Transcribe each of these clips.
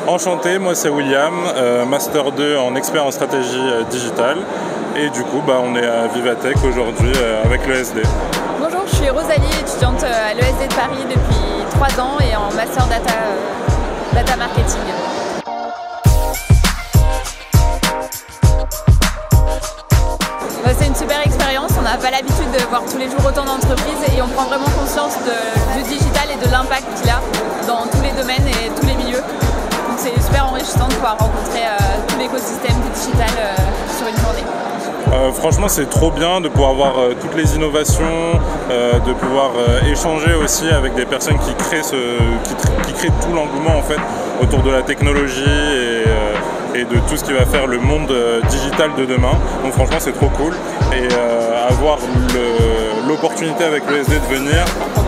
Enchanté, moi c'est William, Master 2 en expert en stratégie digitale. Et du coup, on est à Vivatech aujourd'hui avec l'ESD. Bonjour, je suis Rosalie, étudiante à l'ESD de Paris depuis 3 ans et en Master Data Marketing. C'est une super expérience, on n'a pas l'habitude de voir tous les jours autant d'entreprises et on prend vraiment conscience du digital et de l'impact qu'il a dans tous les domaines et tous les milieux. Donc c'est super enrichissant de pouvoir rencontrer tout l'écosystème du digital sur une journée. Franchement c'est trop bien de pouvoir voir toutes les innovations, de pouvoir échanger aussi avec des personnes qui créent tout l'engouement en fait autour de la technologie et de tout ce qui va faire le monde digital de demain. Donc franchement c'est trop cool et avoir l'opportunité avec l'ESD de venir,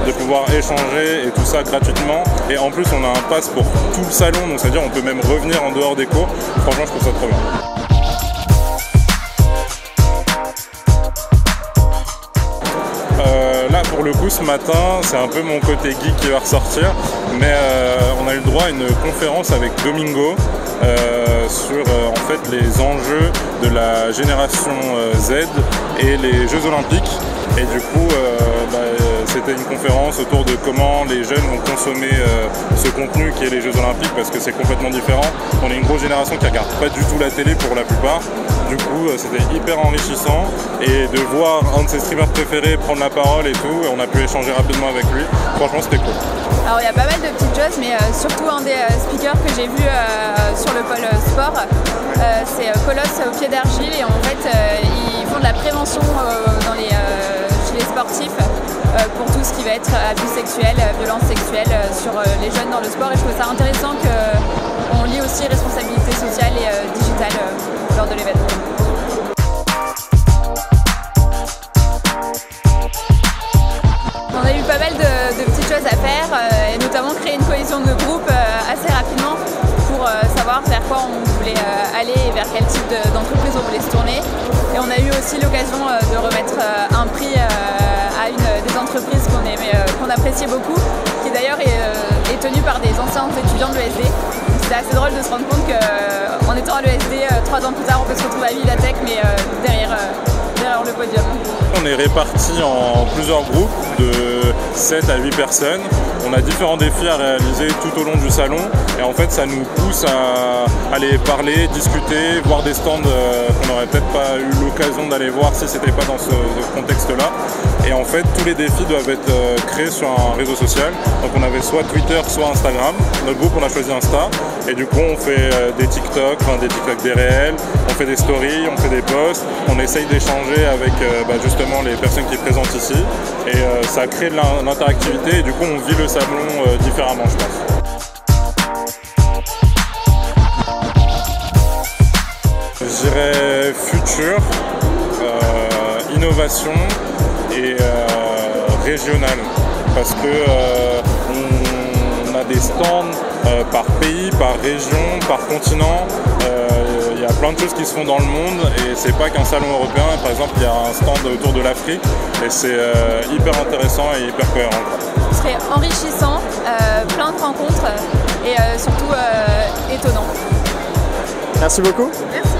de pouvoir échanger et tout ça gratuitement, et en plus on a un pass pour tout le salon, donc c'est à dire on peut même revenir en dehors des cours. Franchement je trouve ça trop bien. Là pour le coup ce matin c'est un peu mon côté geek qui va ressortir, mais on a eu le droit à une conférence avec Domingo sur en fait les enjeux de la génération Z et les Jeux Olympiques. Et du coup c'était une conférence autour de comment les jeunes vont consommer ce contenu qui est les Jeux Olympiques, parce que c'est complètement différent. On est une grosse génération qui regarde pas du tout la télé pour la plupart. Du coup c'était hyper enrichissant, et de voir un de ses streamers préférés prendre la parole et tout, on a pu échanger rapidement avec lui. Franchement c'était cool. Alors il y a pas mal de petites choses, mais surtout un des speakers que j'ai vu sur le pôle sport, c'est Colosse au pied d'argile, et en fait ils font de la prévention chez les sportifs pour tout ce qui va être abus sexuels, violences sexuelles sur les jeunes dans le sport, et je trouve ça intéressant qu'on lie aussi responsabilité sociale et digitale lors de l'événement. On a eu pas mal de petites choses à faire, et notamment créer une cohésion de groupe assez rapidement pour savoir vers quoi on voulait aller et vers quel type d'entreprise on voulait se tourner. Et on a eu aussi l'occasion de remettre un prix à une des entreprises qu'on appréciait beaucoup, qui d'ailleurs est tenue par des anciens étudiants de l'ESD. C'était assez drôle de se rendre compte qu'en étant à l'ESD, 3 ans plus tard, on peut se retrouver à Vivatech, mais derrière le podium. On est répartis en plusieurs groupes de 7 à 8 personnes. On a différents défis à réaliser tout au long du salon, et en fait ça nous pousse à aller parler, discuter, voir des stands qu'on n'aurait peut-être pas eu l'occasion d'aller voir si c'était pas dans ce contexte-là. Et en fait tous les défis doivent être créés sur un réseau social. Donc on avait soit Twitter, soit Instagram. Notre groupe on a choisi Insta, et du coup on fait des TikTok, des réels, on fait des stories, on fait des posts, on essaye d'échanger avec justement les personnes qui présentent ici, et ça crée de l'interactivité, et du coup on vit le salon différemment, je pense. Je dirais futur, innovation et régional, parce que on a des stands par pays, par région, par continent. Il y a plein de choses qui se font dans le monde, et c'est pas qu'un salon européen. Par exemple, il y a un stand autour de l'Afrique, et c'est hyper intéressant et hyper cohérent. Ce serait enrichissant, plein de rencontres, et surtout étonnant. Merci beaucoup. Merci.